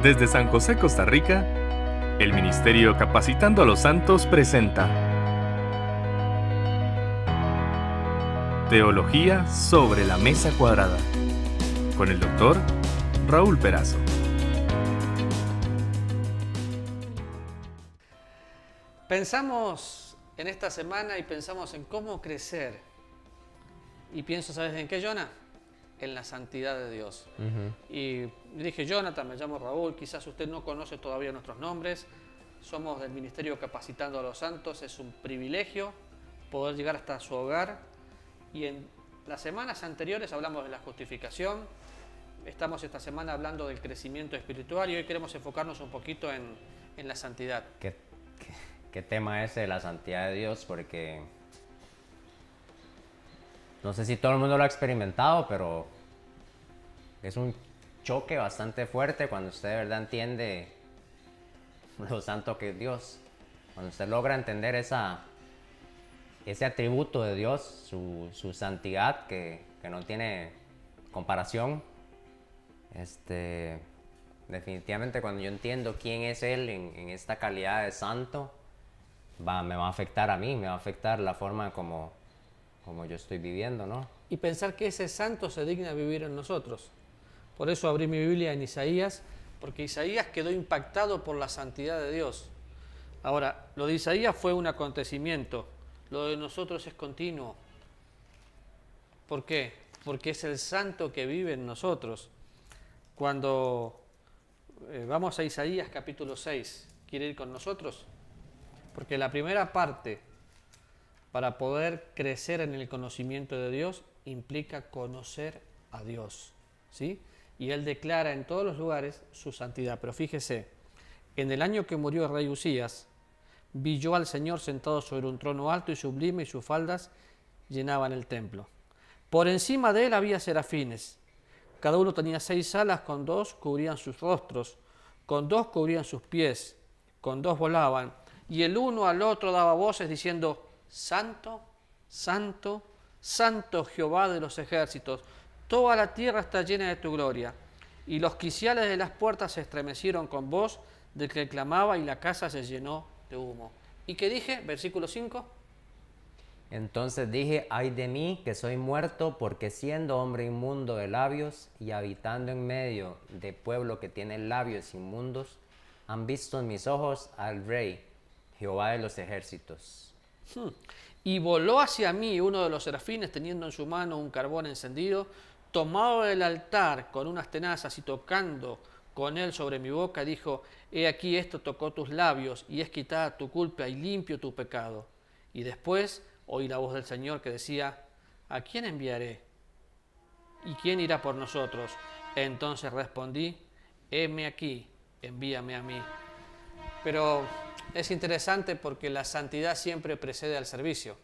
Desde San José, Costa Rica, el Ministerio Capacitando a los Santos presenta Teología sobre la Mesa Cuadrada, con el Dr. Raúl Perazo. Pensamos en esta semana y pensamos en cómo crecer. Y pienso, ¿sabes en qué, Jonah? En la santidad de Dios. Y dije, Jonathan, me llamo Raúl, quizás usted no conoce todavía nuestros nombres. Somos del Ministerio Capacitando a los Santos, es un privilegio poder llegar hasta su hogar. Y en las semanas anteriores hablamos de la justificación, estamos esta semana hablando del crecimiento espiritual y hoy queremos enfocarnos un poquito en la santidad. ¿Qué tema es la santidad de Dios? Porque no sé si todo el mundo lo ha experimentado, pero es un choque bastante fuerte cuando usted de verdad entiende lo santo que es Dios. Cuando usted logra entender ese atributo de Dios, su santidad que no tiene comparación. Definitivamente cuando yo entiendo quién es Él en esta calidad de santo, me va a afectar a mí, me va a afectar la forma como yo estoy viviendo, ¿no? Y pensar que ese santo se digna vivir en nosotros. Por eso abrí mi Biblia en Isaías, porque Isaías quedó impactado por la santidad de Dios. Ahora, lo de Isaías fue un acontecimiento, lo de nosotros es continuo. ¿Por qué? Porque es el santo que vive en nosotros. Cuando vamos a Isaías capítulo 6, ¿quiere ir con nosotros? Porque la primera parte, para poder crecer en el conocimiento de Dios, implica conocer a Dios, ¿sí? Y Él declara en todos los lugares su santidad. Pero fíjese, en el año que murió el rey Usías, vi yo al Señor sentado sobre un trono alto y sublime, y sus faldas llenaban el templo. Por encima de Él había serafines. Cada uno tenía 6 alas, con 2 cubrían sus rostros, con 2 cubrían sus pies, con 2 volaban. Y el uno al otro daba voces diciendo: Santo, Santo, Santo Jehová de los ejércitos, toda la tierra está llena de tu gloria. Y los quiciales de las puertas se estremecieron con voz del que clamaba, y la casa se llenó de humo. ¿Y qué dije? Versículo 5. Entonces dije, ay de mí, que soy muerto, porque siendo hombre inmundo de labios y habitando en medio de pueblo que tiene labios inmundos, han visto en mis ojos al Rey, Jehová de los ejércitos. Y voló hacia mí uno de los serafines, teniendo en su mano un carbón encendido, tomado del altar con unas tenazas y tocando con él sobre mi boca, dijo: He aquí, esto tocó tus labios, y es quitada tu culpa y limpio tu pecado. Y después oí la voz del Señor que decía: ¿A quién enviaré? ¿Y quién irá por nosotros? Entonces respondí: heme aquí, envíame a mí. Pero es interesante porque la santidad siempre precede al servicio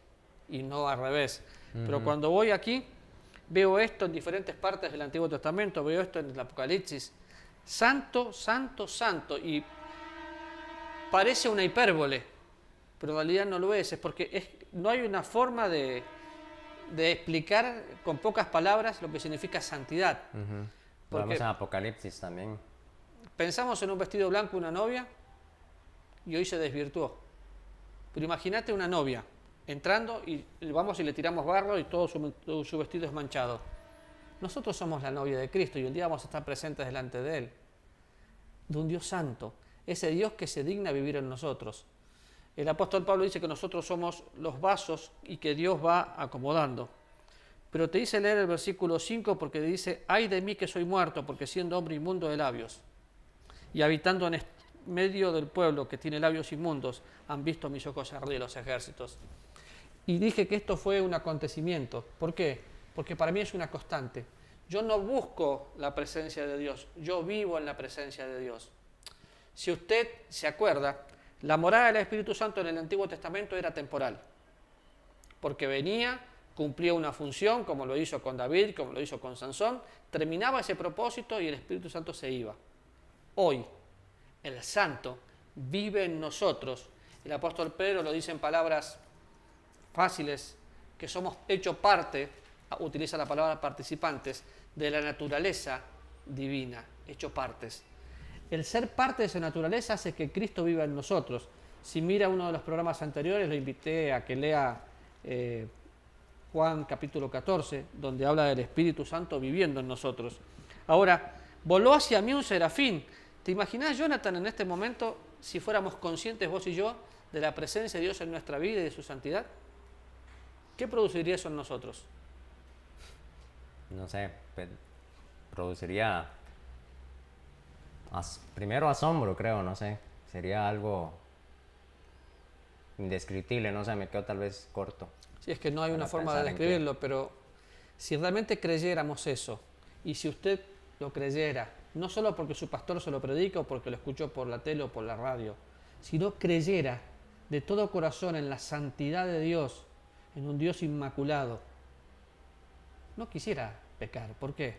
y no al revés. Pero cuando voy aquí, veo esto en diferentes partes del Antiguo Testamento, veo esto en el Apocalipsis. Santo, santo, santo. Y parece una hipérbole, pero en realidad no lo es porque no hay una forma de explicar con pocas palabras lo que significa santidad. Lo vemos en Apocalipsis también. Pensamos en un vestido blanco, una novia, y hoy se desvirtuó. Pero imagínate una novia entrando y vamos y le tiramos barro y todo su vestido es manchado. Nosotros somos la novia de Cristo y un día vamos a estar presentes delante de Él, de un Dios santo, ese Dios que se digna vivir en nosotros. El apóstol Pablo dice que nosotros somos los vasos y que Dios va acomodando. Pero te hice leer el versículo 5 porque dice: ay de mí que soy muerto, porque siendo hombre inmundo de labios y habitando en medio del pueblo que tiene labios inmundos, han visto mis ojos al Rey de los ejércitos. Y dije que esto fue un acontecimiento. ¿Por qué? Porque para mí es una constante. Yo no busco la presencia de Dios, yo vivo en la presencia de Dios. Si usted se acuerda, la morada del Espíritu Santo en el Antiguo Testamento era temporal, porque venía, cumplía una función, como lo hizo con David, como lo hizo con Sansón, terminaba ese propósito y el Espíritu Santo se iba. Hoy, el Santo vive en nosotros. El apóstol Pedro lo dice en palabras fáciles, que somos hecho parte, utiliza la palabra participantes, de la naturaleza divina, hecho partes. El ser parte de esa naturaleza hace que Cristo viva en nosotros. Si mira uno de los programas anteriores, lo invité a que lea Juan capítulo 14, donde habla del Espíritu Santo viviendo en nosotros. Ahora, voló hacia mí un serafín. ¿Te imaginás, Jonathan, en este momento, si fuéramos conscientes vos y yo de la presencia de Dios en nuestra vida y de su santidad? ¿Qué produciría eso en nosotros? No sé, produciría primero asombro, creo, no sé. Sería algo indescriptible, no sé, me quedo tal vez corto. Sí, es que no hay una Para forma de pensar en describirlo, pero si realmente creyéramos eso, y si usted lo creyera, no solo porque su pastor se lo predica o porque lo escuchó por la tele o por la radio, sino creyera de todo corazón en la santidad de Dios, en un Dios inmaculado, no quisiera pecar. ¿Por qué?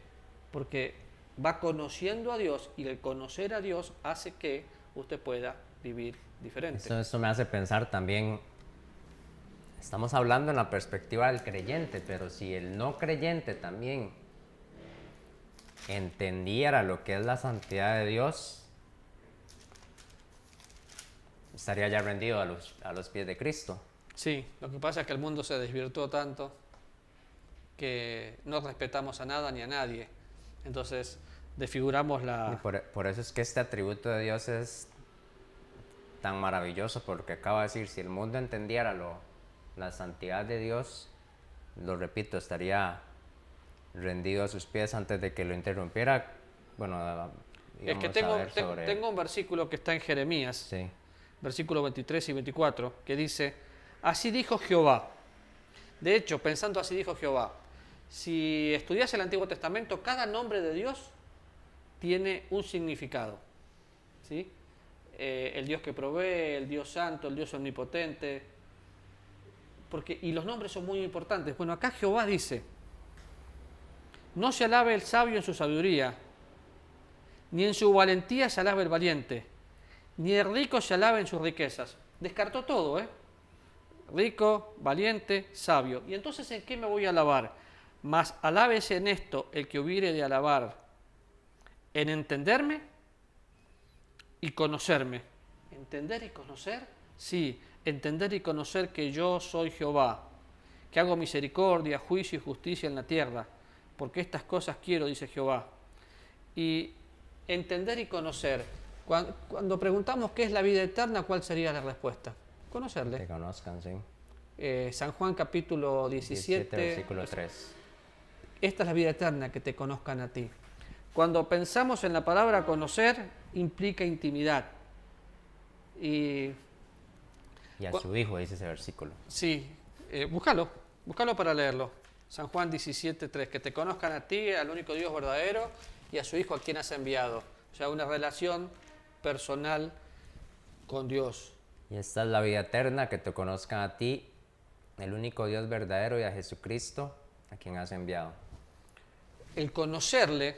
Porque va conociendo a Dios y el conocer a Dios hace que usted pueda vivir diferente. Eso me hace pensar también, estamos hablando en la perspectiva del creyente, pero si el no creyente también entendiera lo que es la santidad de Dios, estaría ya rendido a los pies de Cristo. Sí, lo que pasa es que el mundo se desvirtuó tanto que no respetamos a nada ni a nadie. Entonces, desfiguramos Y por eso es que este atributo de Dios es tan maravilloso, porque acaba de decir, si el mundo entendiera la santidad de Dios, lo repito, estaría rendido a sus pies antes de que lo interrumpiera. Bueno, Es que tengo un versículo que está en Jeremías, Sí, versículos 23 y 24, que dice, así dijo Jehová. De hecho, pensando así dijo Jehová, si estudias el Antiguo Testamento, cada nombre de Dios tiene un significado. ¿Sí? El Dios que provee, el Dios santo, el Dios omnipotente. Y los nombres son muy importantes. Bueno, acá Jehová dice, no se alabe el sabio en su sabiduría, ni en su valentía se alabe el valiente, ni el rico se alabe en sus riquezas. Descartó todo, rico, valiente, sabio. ¿Y entonces en qué me voy a alabar? Mas alábese en esto el que hubiere de alabar, en entenderme y conocerme. ¿Entender y conocer? Sí, entender y conocer que yo soy Jehová, que hago misericordia, juicio y justicia en la tierra, porque estas cosas quiero, dice Jehová. Y entender y conocer. Cuando preguntamos qué es la vida eterna, ¿cuál sería la respuesta? Conocerle. que conozcan, sí. San Juan capítulo 17, versículo 3. Esta es la vida eterna, que te conozcan a ti. Cuando pensamos en la palabra conocer, implica intimidad. Y a su hijo dice ese versículo. Sí, búscalo para leerlo. San Juan 17:3, que te conozcan a ti, al único Dios verdadero, y a su hijo a quien has enviado. O sea, una relación personal con Dios. Y esta es la vida eterna, que te conozcan a ti, el único Dios verdadero, y a Jesucristo, a quien has enviado. El conocerle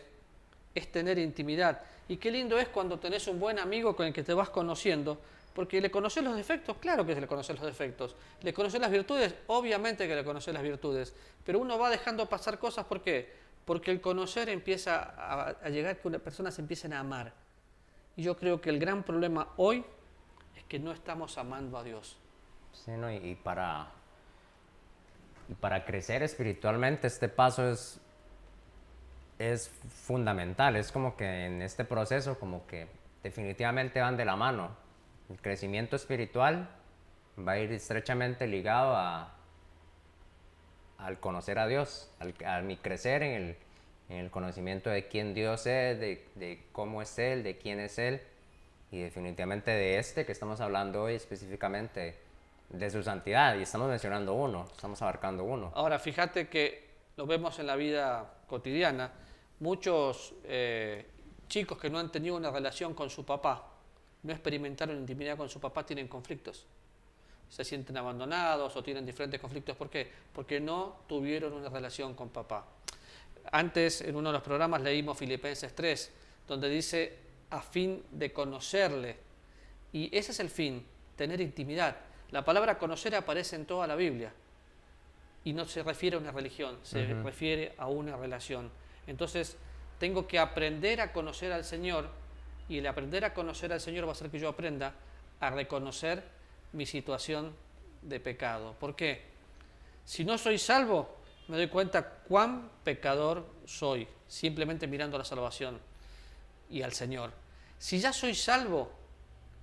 es tener intimidad. Y qué lindo es cuando tenés un buen amigo con el que te vas conociendo, porque le conoces los defectos, claro que le conoces los defectos. Le conoces las virtudes, obviamente que le conoces las virtudes. Pero uno va dejando pasar cosas, ¿por qué? Porque el conocer empieza a llegar que las personas se empiecen a amar. Y yo creo que el gran problema hoy es que no estamos amando a Dios. Sí, ¿no? Y para crecer espiritualmente, este paso es fundamental. Es como que en este proceso, como que definitivamente van de la mano. El crecimiento espiritual va a ir estrechamente ligado al conocer a Dios, a mi crecer en el conocimiento de quién Dios es, de cómo es Él, de quién es Él, y definitivamente de este que estamos hablando hoy específicamente, de su santidad, y estamos mencionando uno, estamos abarcando uno. Ahora, fíjate que lo vemos en la vida cotidiana, muchos chicos que no han tenido una relación con su papá, no experimentaron intimidad con su papá, tienen conflictos. Se sienten abandonados o tienen diferentes conflictos. ¿Por qué? Porque no tuvieron una relación con papá. Antes, en uno de los programas, leímos Filipenses 3, donde dice, a fin de conocerle. Y ese es el fin, tener intimidad. La palabra conocer aparece en toda la Biblia. Y no se refiere a una religión, se refiere a una relación. Entonces, tengo que aprender a conocer al Señor. Y el aprender a conocer al Señor va a hacer que yo aprenda a reconocer mi situación de pecado. ¿Por qué? Si no soy salvo, me doy cuenta cuán pecador soy, simplemente mirando la salvación y al Señor. Si ya soy salvo,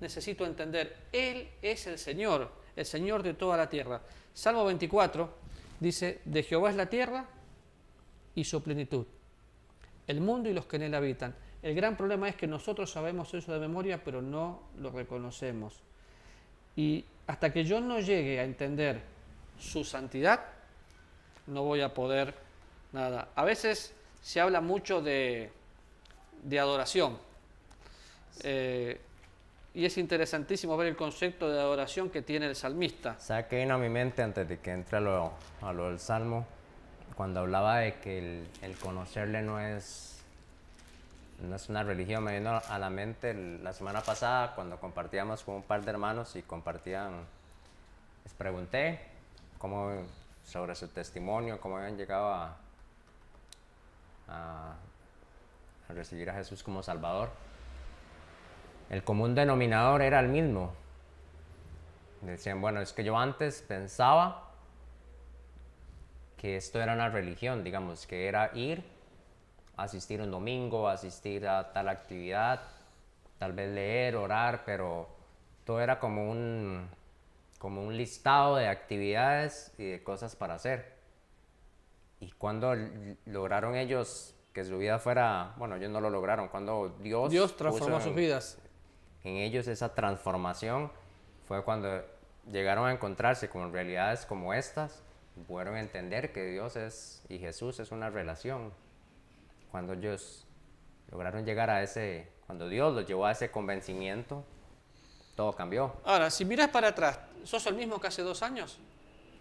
necesito entender, Él es el Señor de toda la tierra. Salmo 24 dice, de Jehová es la tierra y su plenitud, el mundo y los que en él habitan. El gran problema es que nosotros sabemos eso de memoria, pero no lo reconocemos. Y hasta que yo no llegue a entender su santidad, no voy a poder nada. A veces se habla mucho de adoración. Y es interesantísimo ver el concepto de adoración que tiene el salmista. ¿Sabe qué vino a mi mente antes de que entre a lo del Salmo? Cuando hablaba de que el conocerle no es una religión, me vino a la mente la semana pasada cuando compartíamos con un par de hermanos y les pregunté sobre su testimonio, cómo habían llegado a recibir a Jesús como Salvador. El común denominador era el mismo. Decían, bueno, es que yo antes pensaba que esto era una religión, digamos, que era ir, asistir un domingo, asistir a tal actividad, tal vez leer, orar, pero todo era como un listado de actividades y de cosas para hacer. Y cuando lograron ellos que su vida fuera, bueno, ellos no lo lograron, cuando Dios transformó sus vidas. En ellos esa transformación fue cuando llegaron a encontrarse con realidades como estas, pudieron entender que Dios y Jesús es una relación. Cuando ellos lograron llegar cuando Dios los llevó a ese convencimiento, todo cambió. Ahora, si miras para atrás, ¿sos el mismo que hace 2 años?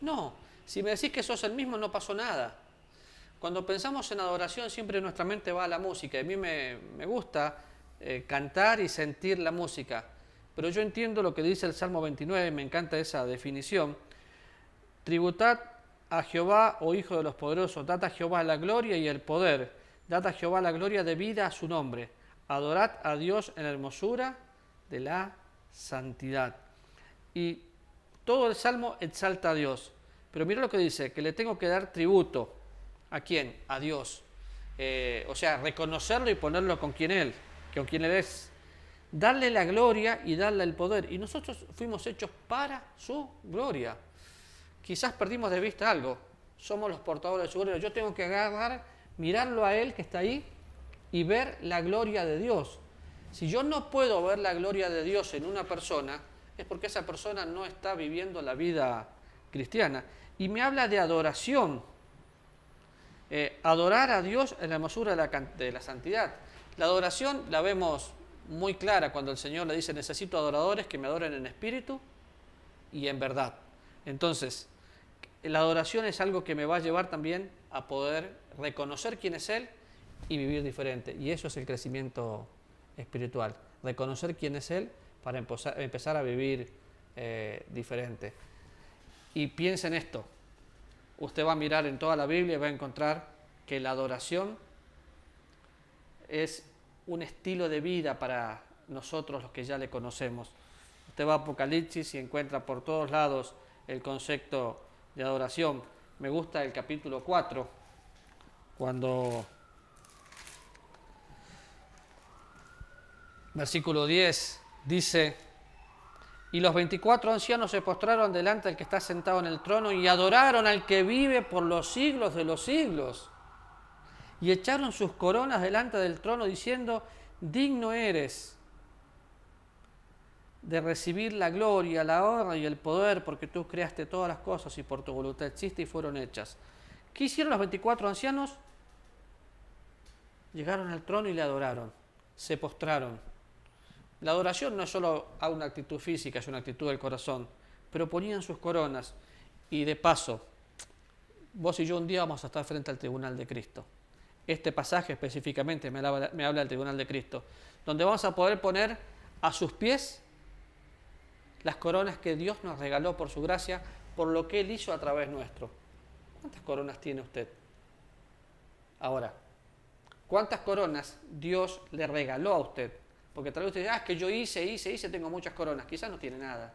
No. Si me decís que sos el mismo, no pasó nada. Cuando pensamos en adoración, siempre nuestra mente va a la música. A mí me gusta cantar y sentir la música. Pero yo entiendo lo que dice el Salmo 29, me encanta esa definición. Tributad a Jehová, oh hijo de los poderosos, dad a Jehová la gloria y el poder, dad a Jehová la gloria debida a su nombre, adorad a Dios en la hermosura de la santidad. Y todo el Salmo exalta a Dios. Pero mira lo que dice, que le tengo que dar tributo. ¿A quién? A Dios. O sea, reconocerlo y ponerlo con quien Él es. Darle la gloria y darle el poder. Y nosotros fuimos hechos para su gloria. Quizás perdimos de vista algo. Somos los portadores de su gloria. Yo tengo que agarrar, mirarlo a Él que está ahí y ver la gloria de Dios. Si yo no puedo ver la gloria de Dios en una persona, es porque esa persona no está viviendo la vida cristiana. Y me habla de adoración. Adorar a Dios en la hermosura de la santidad. La adoración la vemos muy clara cuando el Señor le dice, necesito adoradores que me adoren en espíritu y en verdad. Entonces, la adoración es algo que me va a llevar también a poder reconocer quién es Él y vivir diferente. Y eso es el crecimiento espiritual. Reconocer quién es Él para empezar a vivir diferente. Y piensa en esto. Usted va a mirar en toda la Biblia y va a encontrar que la adoración es un estilo de vida para nosotros los que ya le conocemos. Usted va a Apocalipsis y encuentra por todos lados el concepto de adoración. Me gusta el capítulo 4, cuando versículo 10 dice, y los 24 ancianos se postraron delante del que está sentado en el trono y adoraron al que vive por los siglos de los siglos. Y echaron sus coronas delante del trono diciendo, digno eres de recibir la gloria, la honra y el poder, porque tú creaste todas las cosas y por tu voluntad existe y fueron hechas. ¿Qué hicieron los 24 ancianos? Llegaron al trono y le adoraron, se postraron. La adoración no es solo a una actitud física, es una actitud del corazón, pero ponían sus coronas. Y de paso, vos y yo un día vamos a estar frente al tribunal de Cristo. Este pasaje específicamente me habla del tribunal de Cristo, donde vamos a poder poner a sus pies las coronas que Dios nos regaló por su gracia, por lo que Él hizo a través nuestro. ¿Cuántas coronas tiene usted? Ahora, ¿cuántas coronas Dios le regaló a usted? Porque tal vez usted dice, es que yo hice, tengo muchas coronas. Quizás no tiene nada.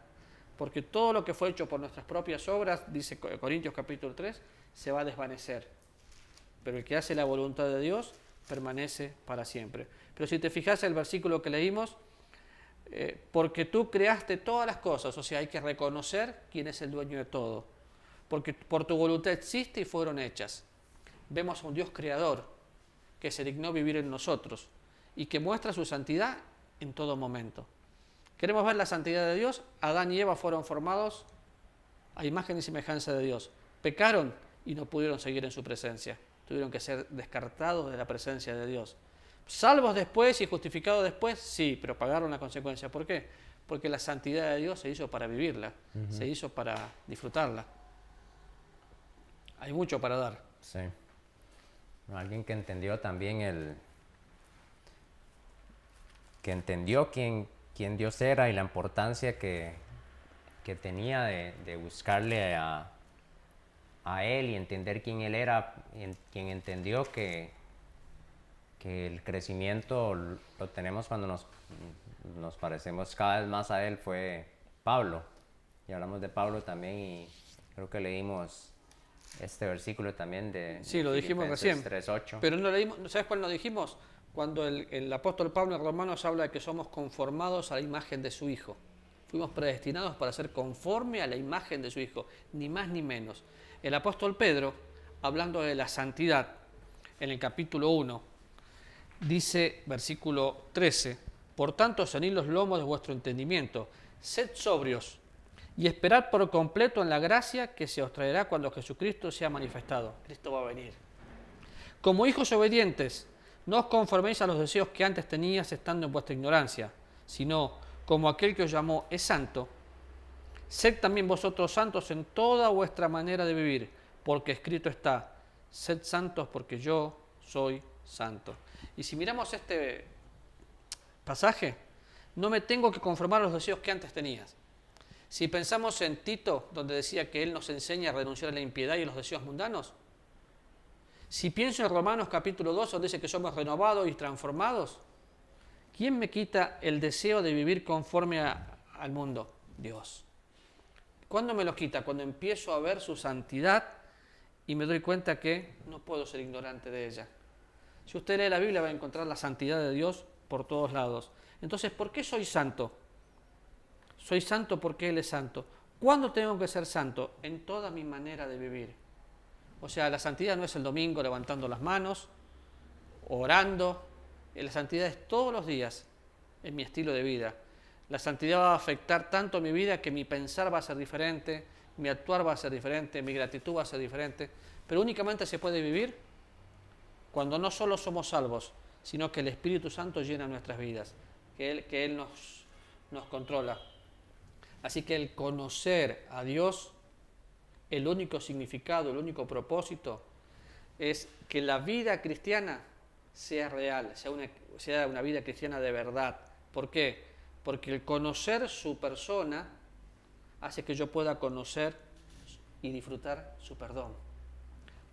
Porque todo lo que fue hecho por nuestras propias obras, dice Corintios capítulo 3, se va a desvanecer. Pero el que hace la voluntad de Dios permanece para siempre. Pero si te fijas en el versículo que leímos, porque tú creaste todas las cosas, o sea, hay que reconocer quién es el dueño de todo. Porque por tu voluntad existe y fueron hechas. Vemos a un Dios creador que se dignó vivir en nosotros y que muestra su santidad en todo momento. ¿Queremos ver la santidad de Dios? Adán y Eva fueron formados a imagen y semejanza de Dios. Pecaron y no pudieron seguir en su presencia. Tuvieron que ser descartados de la presencia de Dios. Salvos después y justificados después, sí, pero pagaron la consecuencia. ¿Por qué? Porque la santidad de Dios se hizo para vivirla, se hizo para disfrutarla. Hay mucho para dar. Sí. Alguien que entendió también que entendió quién Dios era y la importancia que tenía de buscarle a Él y entender quién Él era, quien entendió que el crecimiento lo tenemos cuando nos parecemos cada vez más a Él, fue Pablo. Y hablamos de Pablo también y creo que leímos este versículo también Sí, lo dijimos recién. 3:8. Pero no leímos, ¿sabes cuál lo dijimos? Cuando el apóstol Pablo en Romanos habla de que somos conformados a la imagen de su Hijo. Fuimos predestinados para ser conforme a la imagen de su Hijo, ni más ni menos. El apóstol Pedro, hablando de la santidad, en el capítulo 1, dice, versículo 13, por tanto, cenid los lomos de vuestro entendimiento, sed sobrios y esperad por completo en la gracia que se os traerá cuando Jesucristo sea manifestado. Cristo va a venir. Como hijos obedientes, no os conforméis a los deseos que antes tenías estando en vuestra ignorancia, sino como aquel que os llamó es santo, sed también vosotros santos en toda vuestra manera de vivir, porque escrito está, sed santos porque yo soy santo. Y si miramos este pasaje, no me tengo que conformar a los deseos que antes tenías. Si pensamos en Tito, donde decía que él nos enseña a renunciar a la impiedad y a los deseos mundanos, si pienso en Romanos capítulo 2, donde dice que somos renovados y transformados, ¿quién me quita el deseo de vivir conforme al mundo? Dios. ¿Cuándo me lo quita? Cuando empiezo a ver su santidad y me doy cuenta que no puedo ser ignorante de ella. Si usted lee la Biblia va a encontrar la santidad de Dios por todos lados. Entonces, ¿por qué soy santo? Soy santo porque Él es santo. ¿Cuándo tengo que ser santo? En toda mi manera de vivir. O sea, la santidad no es el domingo levantando las manos, orando. La santidad es todos los días en mi estilo de vida. La santidad va a afectar tanto mi vida que mi pensar va a ser diferente, mi actuar va a ser diferente, mi gratitud va a ser diferente. Pero únicamente se puede vivir cuando no solo somos salvos, sino que el Espíritu Santo llena nuestras vidas, que Él nos controla. Así que el conocer a Dios, el único significado, el único propósito, es que la vida cristiana sea real, sea una vida cristiana de verdad. ¿Por qué? Porque el conocer su persona hace que yo pueda conocer y disfrutar su perdón.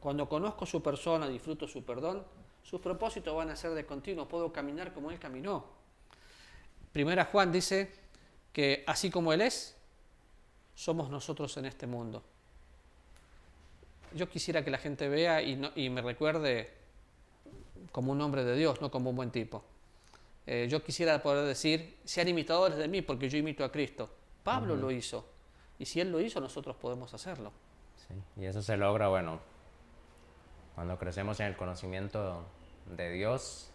Cuando conozco su persona, disfruto su perdón, sus propósitos van a ser de continuo, puedo caminar como Él caminó. Primera Juan dice que así como Él es, somos nosotros en este mundo. Yo quisiera que la gente vea y me recuerde como un hombre de Dios, no como un buen tipo. Yo quisiera poder decir, sean imitadores de mí porque yo imito a Cristo. Pablo lo hizo. Y si él lo hizo, nosotros podemos hacerlo. Sí, y eso se logra, bueno, cuando crecemos en el conocimiento de Dios,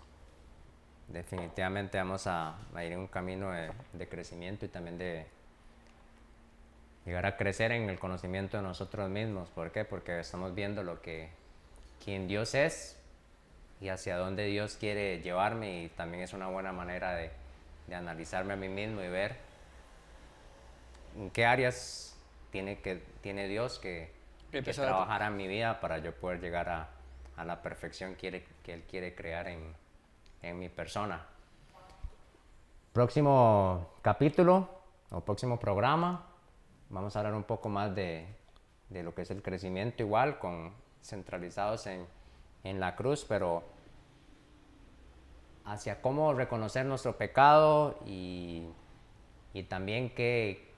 definitivamente vamos a ir en un camino de crecimiento y también de llegar a crecer en el conocimiento de nosotros mismos. ¿Por qué? Porque estamos viendo quién Dios es y hacia dónde Dios quiere llevarme, y también es una buena manera de analizarme a mí mismo y ver en qué áreas tiene Dios que trabajar en mi vida para yo poder llegar a la perfección que Él quiere crear en mi persona. Próximo capítulo o próximo programa vamos a hablar un poco más de lo que es el crecimiento, igual centralizados en la cruz, pero hacia cómo reconocer nuestro pecado y también qué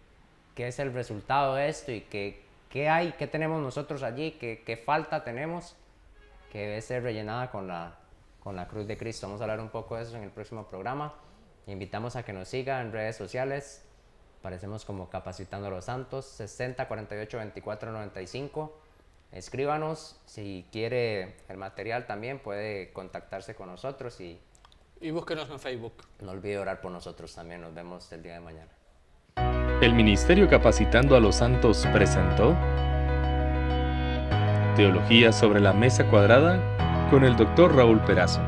es el resultado de esto y qué tenemos nosotros allí, qué falta tenemos que debe ser rellenada con la cruz de Cristo. Vamos a hablar un poco de eso en el próximo programa. Invitamos a que nos siga en redes sociales. Aparecemos como Capacitando a los Santos, 60 48 24 95. Escríbanos, si quiere el material también puede contactarse con nosotros y búsquenos en Facebook. no olvide orar por nosotros también. Nos vemos el día de mañana. El Ministerio Capacitando a los Santos presentó Teología sobre la Mesa Cuadrada con el Dr. Raúl Perazo.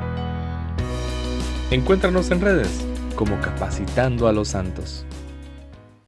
Encuéntranos en redes como Capacitando a los Santos.